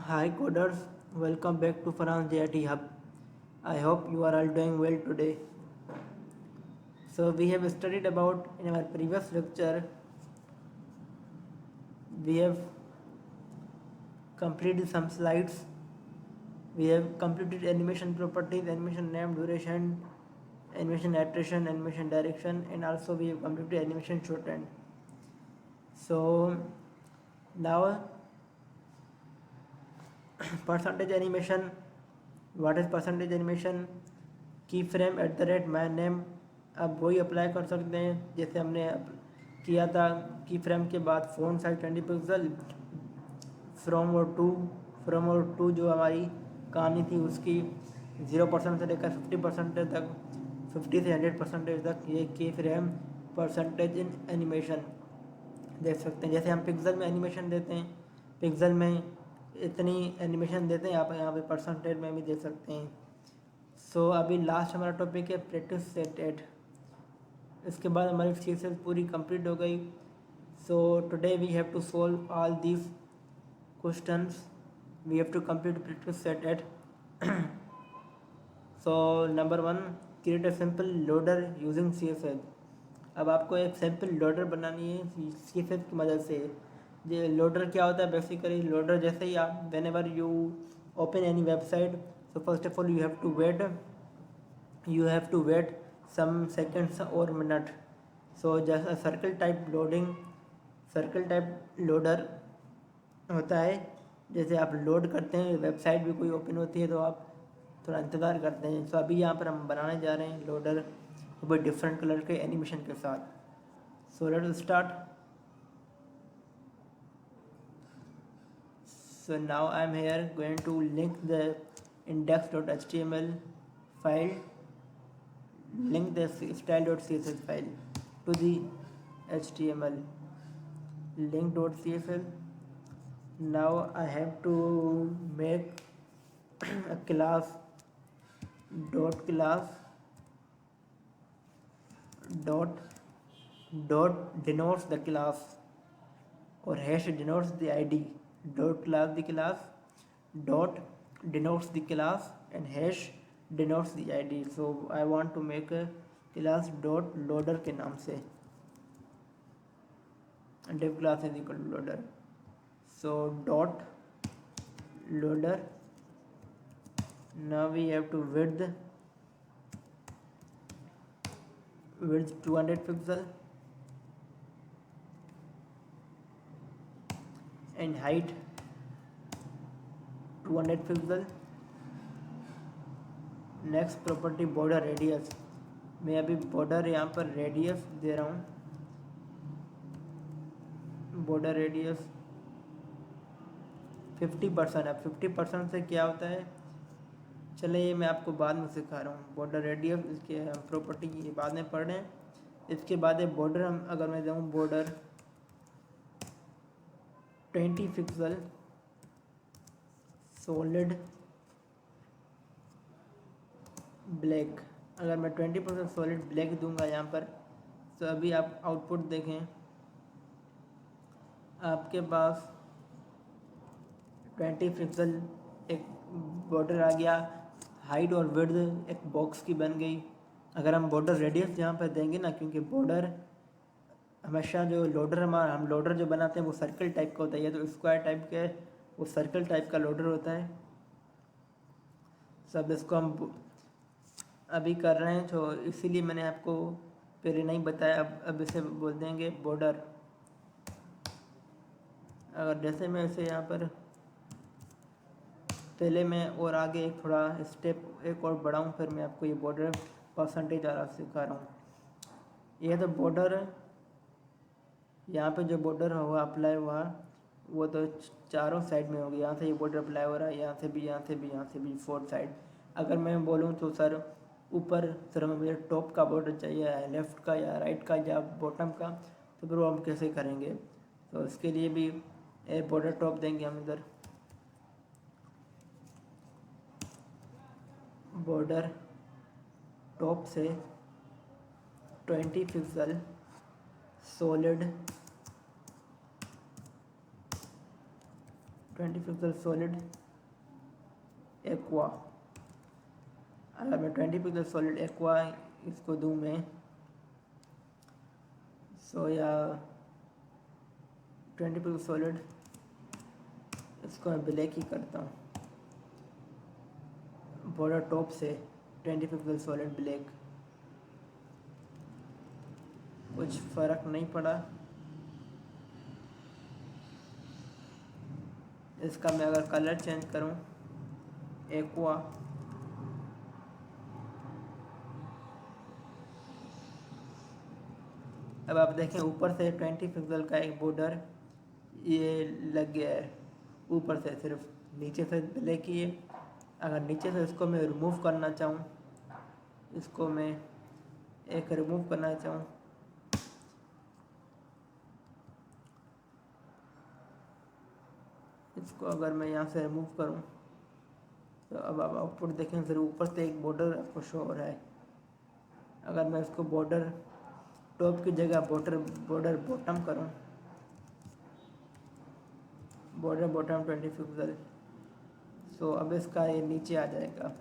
Hi coders, welcome back to Farhan JIT Hub. I hope you are all doing well today. So we have studied about in our previous lecture, we have completed some slides. We have completed animation properties, animation name, duration, animation iteration, animation direction, and also we have completed animation shorthand. So now percentage animation. What is percentage animation? की frame at the rate my name, अब वही apply कर सकते हैं जैसे हमने किया था। की फ्रेम के बाद फ़ोन साइज 20 पिक्सल, फ्रॉम और टू जो हमारी कहानी थी उसकी 0% से लेकर 50% तक, 50 से 100% तक ये की फ्रेम परसेंटेज इन एनिमेशन देख सकते हैं। जैसे हम पिक्सल में एनिमेशन देते हैं, पिक्सल में इतनी एनिमेशन देते हैं, आप यहाँ पे परसेंटेज में भी दे सकते हैं। सो अभी लास्ट हमारा टॉपिक है प्रैक्टिस सेट एट। इसके बाद हमारी सीरीज पूरी कंप्लीट हो गई। So today we have to solve all these questions, we have to complete practice set eight. So number 1, create a simple loader using CSS। अब आपको एक सिंपल लोडर बनानी है CSS की मदद से। ये लोडर क्या होता है? बेसिकली लोडर जैसे ही आप when ever you open any website, so first of all you have to wait some seconds or minute. So just a circle type loader होता है। जैसे आप लोड करते हैं, वेबसाइट भी कोई ओपन होती है तो आप थोड़ा इंतज़ार करते हैं। सो अभी यहाँ पर हम बनाने जा रहे हैं लोडर वो डिफरेंट कलर के एनिमेशन के साथ। So let us start. So now I am here going to link the index.html file, link the style.css file to the HTML link.css. Now I have to make a class dot denotes the class, or hash denotes the id, dot class the class, dot denotes the class, and hash denotes the id. So I want to make a class dot loader के नाम से, div class is equal to loader. So dot loader. Now we have to width 200 pixel and height 200 pixel. Next property border radius. मैं अभी border यहाँ पर radius दे रहा हूँ, border radius 50%। अब 50% से क्या होता है, चले ये मैं आपको बाद में सिखा रहा हूँ। बॉर्डर रेडियस इसके प्रॉपर्टी ये बाद में पढ़ रहे हैं। इसके बाद बॉर्डर हम अगर मैं दूँ बॉर्डर 20 पिक्सल सॉलिड ब्लैक, अगर मैं 20% सॉलिड ब्लैक दूंगा यहाँ पर, तो अभी आप आउटपुट देखें, आपके पास 20 पिक्सल एक बॉर्डर आ गया, हाइट और विड्थ एक बॉक्स की बन गई। अगर हम बॉर्डर रेडियस यहाँ पर देंगे ना, क्योंकि बॉर्डर हमेशा जो लोडर हम लोडर जो बनाते हैं वो सर्कल टाइप का होता है, तो स्क्वायर टाइप के वो सर्कल टाइप का लोडर होता है। सब इसको हम अभी कर रहे हैं, तो इसीलिए मैंने आपको पहले नहीं बताया। अब इसे बोल देंगे बॉर्डर। अगर जैसे मैं इसे यहाँ पर पहले मैं और आगे एक थोड़ा स्टेप एक और बढ़ाऊँ, फिर मैं आपको ये बॉर्डर परसेंटेज वाला सिखा रहा हूँ। ये तो बॉर्डर यहाँ पे जो बॉर्डर हुआ अप्लाई हुआ वो तो चारों साइड में हो गया। यहाँ से ये बॉर्डर अप्लाई हो रहा है, यहाँ से भी, यहाँ से भी, यहाँ से भी, फोर्थ साइड। अगर मैं बोलूँ तो सर ऊपर सर मुझे टॉप का बॉर्डर चाहिए, लेफ़्ट का या राइट का या बॉटम का, तो फिर वो हम कैसे करेंगे? तो इसके लिए भी एक बॉर्डर टॉप देंगे हम इधर, बॉर्डर टॉप से 20 pixel solid 20 pixel solid aqua. अगर मैं 20 पिक्सल सॉलिड एक्वा इसको दूँ मैं, सो या 20 पिक्सल सॉलिड, इसको मैं ब्लैक ही करता हूँ बॉर्डर टॉप से। 20 पिक्सल सॉलिड ब्लैक, कुछ फ़र्क नहीं पड़ा। इसका मैं अगर कलर चेंज करूँ एक्वा, अब आप देखें ऊपर से 20 पिक्सल का एक बॉर्डर ये लग गया है ऊपर से, सिर्फ नीचे से ब्लैक ही है। अगर नीचे से इसको मैं रिमूव करना चाहूँ, इसको मैं एक रिमूव करना चाहूँ, इसको अगर मैं यहाँ से रिमूव करूँ तो अब आप आउटपुट देखें, फिर ऊपर से एक बॉर्डर आपको शो हो रहा है। अगर मैं इसको बॉर्डर टॉप की जगह बॉर्डर बॉटम करूँ, बॉर्डर बॉटम 20 पिक्सल, सो अब इसका ये नीचे आ जाएगा।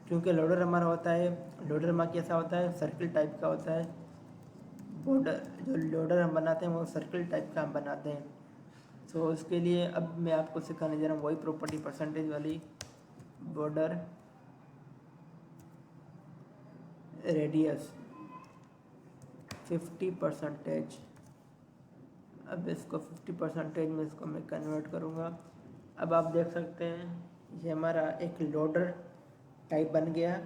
क्योंकि लोडर हमारा होता है, लोडर हमारा कैसा होता है, सर्किल टाइप का होता है। बॉर्डर जो लोडर हम बनाते हैं वो सर्किल टाइप का हम बनाते हैं। सो उसके लिए अब मैं आपको सिखाने जा रहा हूँ वही प्रॉपर्टी परसेंटेज वाली, बॉर्डर रेडियस 50%। अब इसको 50% में इसको मैं कन्वर्ट करूँगा। अब आप देख सकते हैं ये हमारा एक लोडर टाइप बन गया,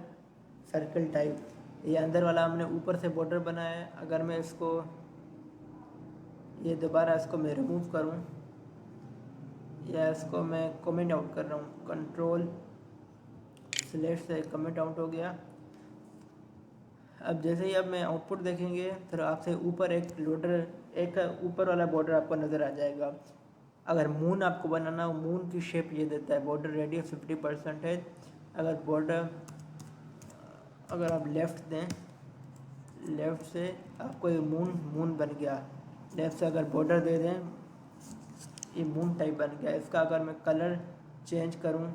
सर्कल टाइप। ये अंदर वाला हमने ऊपर से बॉर्डर बनाया है। अगर मैं इसको ये दोबारा इसको मैं रिमूव करूँ या इसको मैं कमेंट आउट कर रहा हूँ, कंट्रोल स्लैश से कमेंट आउट हो गया। अब जैसे ही अब मैं आउटपुट देखेंगे तो आपसे ऊपर एक लोडर, एक ऊपर वाला बॉर्डर आपको नज़र आ जाएगा। अगर मून आपको बनाना हो, मून की शेप ये देता है, बॉर्डर रेडियस 50%। अगर बॉर्डर अगर आप लेफ़्ट दें, लेफ़्ट से आपको ये मून बन गया। लेफ़्ट से अगर बॉर्डर दे दें ये मून टाइप बन गया। इसका अगर मैं कलर चेंज करूं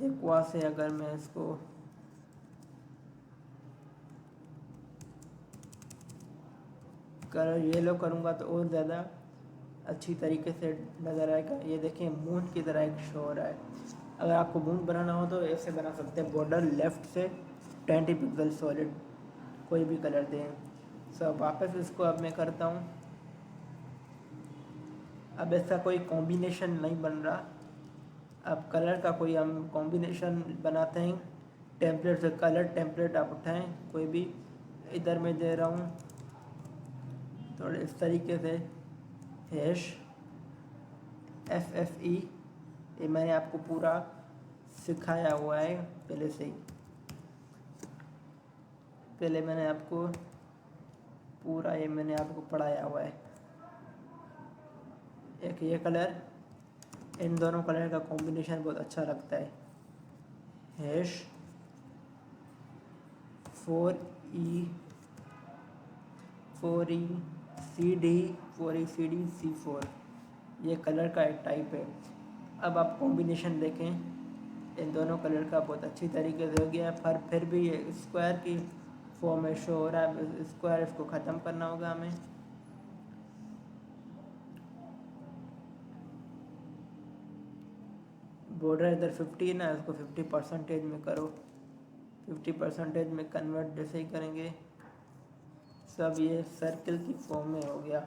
एक्वा से, अगर मैं इसको कलर येलो करूंगा तो और ज़्यादा अच्छी तरीके से नज़र आएगा। ये देखिए मून की तरह एक शो हो रहा है। अगर आपको मून बनाना हो तो ऐसे बना सकते हैं, बॉर्डर लेफ़्ट से 20 पिक्सल सॉलिड, कोई भी कलर दें। सब वापस इसको अब मैं करता हूँ। अब ऐसा कोई कॉम्बिनेशन नहीं बन रहा। अब कलर का कोई हम कॉम्बिनेशन बनाते हैं, टेम्पलेट से कलर टेम्पलेट आप उठाएं कोई भी। इधर मैं दे रहा हूँ थोड़े इस तरीके से हैश FFE, ये मैंने आपको पूरा सिखाया हुआ है पहले से ही। पहले मैंने आपको पूरा ये मैंने आपको पढ़ाया हुआ है। एक ये कलर, इन दोनों कलर का कॉम्बिनेशन बहुत अच्छा लगता है। हैश 4ECD C4, ये कलर का एक टाइप है। अब आप कॉम्बिनेशन देखें, इन दोनों कलर का बहुत अच्छी तरीके से हो गया है। पर फिर भी ये स्क्वायर की फॉर्म में शो हो रहा है। स्क्वायर इसको ख़त्म करना होगा हमें। बॉर्डर इधर 50 है ना, इसको 50% में करो। 50% में कन्वर्ट जैसे ही करेंगे सब ये सर्कल की फॉर्म में हो गया।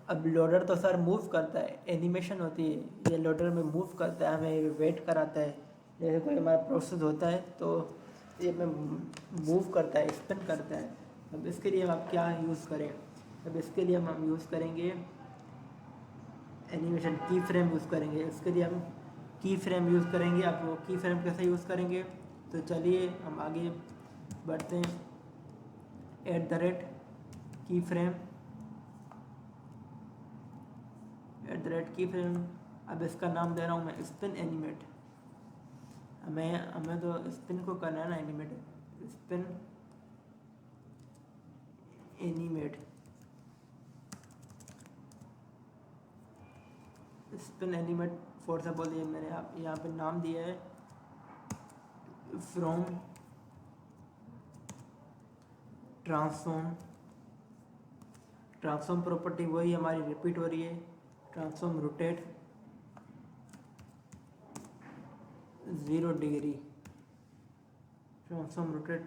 अब लोडर तो सर मूव करता है, एनिमेशन होती है, ये लोडर में मूव करता है, हमें वेट कराता है। जैसे कोई हमारा प्रोसेस होता है तो ये में मूव करता है, स्पिन करता है। अब इसके लिए हम क्या यूज़ करें, अब इसके लिए हम यूज़ करेंगे एनिमेशन की फ्रेम यूज़ करेंगे। इसके लिए हम की फ्रेम यूज़ करेंगे। आप वो की फ्रेम कैसे यूज़ करेंगे, तो चलिए हम आगे बढ़ते हैं। @की फ्रेम, @की फ्रेम। अब इसका नाम दे रहा हूँ मैं स्पिन एनिमेट। हमें तो स्पिन को करना है ना animate, spin animate. Spin animate forcible, ये मैंने यहाँ पे नाम दिया है फ्रॉम ट्रांसफॉर्म प्रॉपर्टी वही हमारी रिपीट हो रही है। Transform rotate 0 degree, transform rotate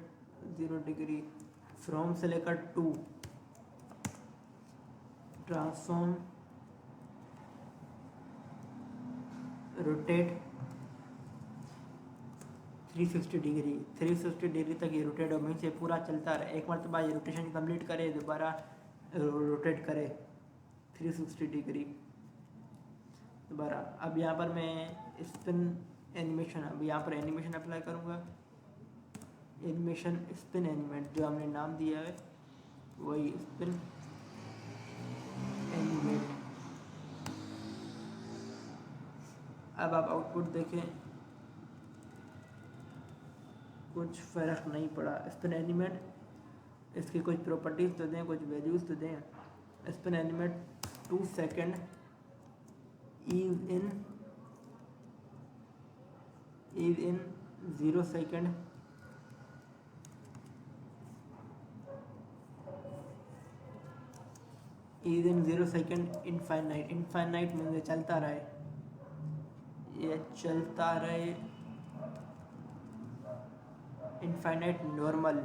0 degree from से लेकर to, transform rotate 360 degree, 360 degree तक ये रोटेट होने से पूरा चलता रहे। एक मरतबा ये रोटेशन कंप्लीट करे, दोबारा रोटेट करे 360 डिग्री दोबारा। अब यहाँ पर मैं स्पिन एनिमेशन, अब यहाँ पर एनिमेशन अप्लाई करूँगा। एनिमेशन स्पिन एनिमेट जो हमने नाम दिया है वही स्पिन एनिमेट। अब आप आउटपुट देखें, कुछ फ़र्क नहीं पड़ा। स्पिन एनिमेट, इसकी कुछ प्रॉपर्टीज़ तो दें, कुछ वैल्यूज़ तो दें। Spin animate 2 second ease in 0 second ease in 0 second infinite. Infinite में चलता रहे, ये चलता रहे। इनफाइनाइट नॉर्मल,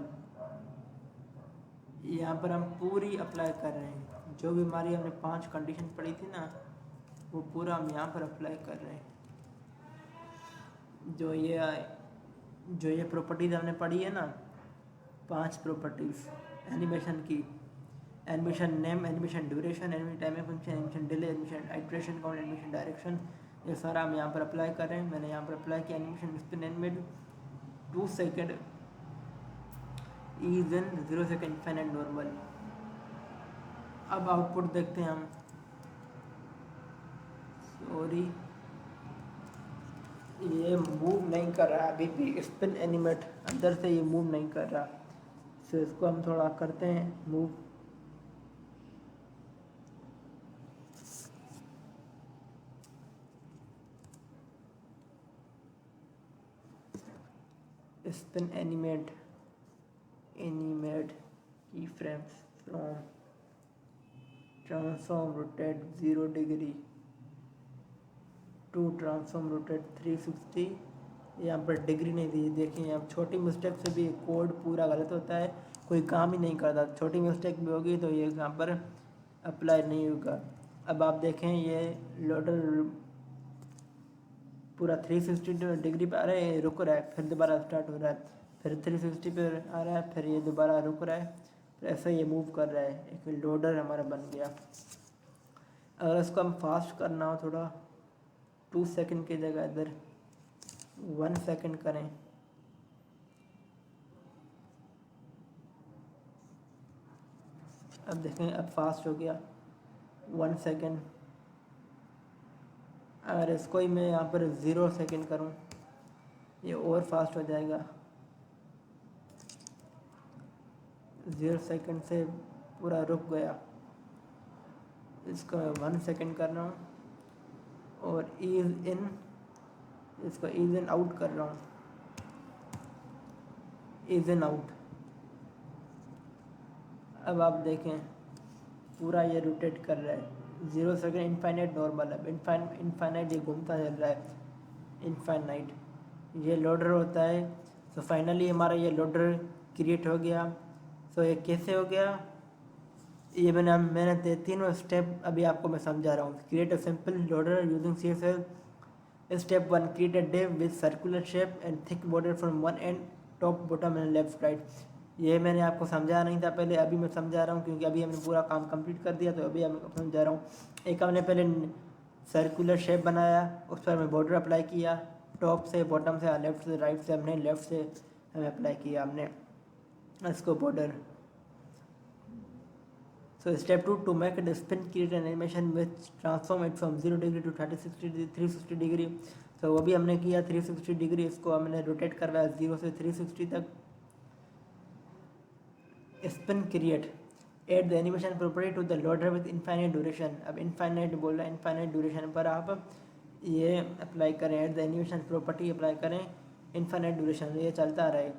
यहाँ पर हम पूरी अप्लाई कर रहे हैं। जो भी हमारी हमने 5 कंडीशन पढ़ी थी ना, वो पूरा हम यहाँ पर अप्लाई कर रहे हैं। जो ये प्रॉपर्टीज़ हमने पढ़ी है ना, 5 प्रॉपर्टीज़ एनिमेशन की, animation name, animation duration, animation time function, animation delay, animation iteration count, animation direction, ये सारा हम यहाँ पर अप्लाई कर रहे हैं। मैंने यहाँ पर अप्लाई किया animation spin animate 2 second ease in 0 second infinite normal. अब आउटपुट देखते हैं हम। सॉरी, ये मूव नहीं कर रहा अभी भी, स्पिन एनिमेट अंदर से ये मूव नहीं कर रहा। तो इसको हम थोड़ा करते हैं move. Spin animate key frames from transform rotate 0 degree to transform rotate 360। यहाँ पर डिग्री नहीं दी, देखें यहाँ छोटी मिस्टेक से भी कोड पूरा गलत होता है, कोई काम ही नहीं करता। छोटी मिस्टेक भी होगी तो ये यहाँ पर अप्लाई नहीं होगा। अब आप देखें ये लोडर पूरा 360 डिग्री पे आ रहा है, रुक रहा है, फिर दोबारा स्टार्ट हो रहा है, फिर 360 पे आ रहा है, फिर ये दोबारा रुक रहा है, फिर ऐसा ये मूव कर रहा है। एक लोडर हमारा बन गया। अगर इसको हम फास्ट करना हो थोड़ा, 2 सेकेंड की जगह इधर 1 सेकेंड करें। अब देखें, अब फास्ट हो गया 1 सेकेंड। अगर इसको ही मैं यहाँ पर 0 सेकेंड करूँ, ये और फास्ट हो जाएगा। 0 सेकेंड से पूरा रुक गया। इसको 1 सेकेंड कर रहा हूँ और ईज इन, इसको ईज इन आउट कर रहा हूँ, ईज इन आउट। अब आप देखें पूरा ये रोटेट कर रहा है। 0 सेकेंड इनफाइनाइट नॉर्मल। अब इनफाइनाइट ये घूमता चल रहा है। इनफाइनाइट ये लोडर होता है। तो फाइनली हमारा ये लोडर क्रिएट हो गया। तो ये कैसे हो गया, ये मैंने तीनों स्टेप अभी आपको मैं समझा रहा हूँ। Create a simple loader using CSS। Step 1, create a div with circular shape and thick border from one and, top bottom and left right. ये मैंने आपको समझा नहीं था पहले, अभी मैं समझा रहा हूँ क्योंकि अभी हमने पूरा काम कंप्लीट कर दिया, तो अभी मैं समझा रहा हूँ। एक हमने पहले सर्कुलर शेप बनाया, उस पर हमें बॉर्डर अप्लाई किया, टॉप से बॉटम से, लेफ़्ट से राइट से, हमने लेफ़्ट से हमें अप्लाई किया हमने इसको border. So step 2, to make a spin, create an animation which transform it from 0 degree to 360 degree। तो वो भी हमने किया 360 डिग्री, इसको हमने रोटेट करवाया 0 से 360 तक। Spin create, add the animation property to the loader with infinite duration. अब इनफाइनाइट बोल रहा है, इनफाइनाइट ड्यूरेशन पर आप ये अप्लाई करें, add the animation property apply करें इनफाइनाइट ड्यूरेशन, ये चलता रहे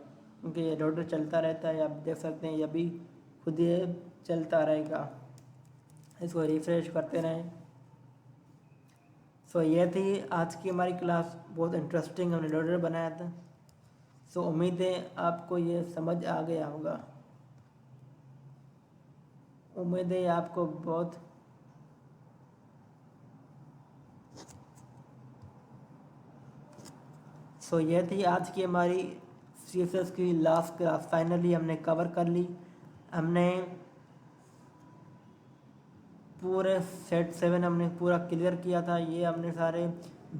क्योंकि ये लोडर चलता रहता है। आप देख सकते हैं ये भी खुद ये चलता रहेगा, इसको रिफ्रेश करते रहें। सो ये थी आज की हमारी क्लास, बहुत इंटरेस्टिंग हमने लोडर बनाया था। सो उम्मीद है आपको ये समझ आ गया होगा, उम्मीद है आपको बहुत सो ये थी आज की हमारी CSS की लास्ट क्लास, फाइनली हमने कवर कर ली। हमने पूरे सेट 7 हमने पूरा क्लियर किया था। ये हमने सारे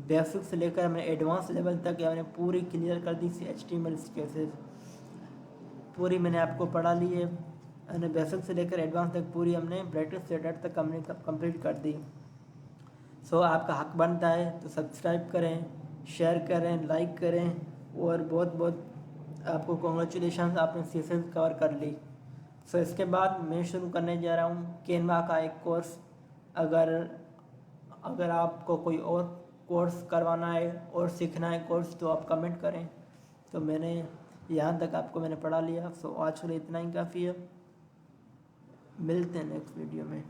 बेसिक से लेकर हमने एडवांस लेवल तक हमने पूरी क्लियर कर दी। HTML CSS पूरी मैंने आपको पढ़ा ली है, हमने बेसिक से लेकर एडवांस तक पूरी हमने ब्राइटनेस स्टैंडर्ड तक हमने कंप्लीट कर दी। सो आपका हक बनता है तो सब्सक्राइब करें, शेयर करें, लाइक करें और बहुत बहुत आपको कॉन्ग्रेचुलेशन, आपने CSS कवर कर ली। सो इसके बाद मैं शुरू करने जा रहा हूँ कैनवा का एक कोर्स। अगर आपको कोई और कोर्स करवाना है और सीखना है कोर्स तो आप कमेंट करें। तो मैंने यहाँ तक आपको मैंने पढ़ा लिया। सो आज के लिए इतना ही काफ़ी है, मिलते हैं नेक्स्ट वीडियो में।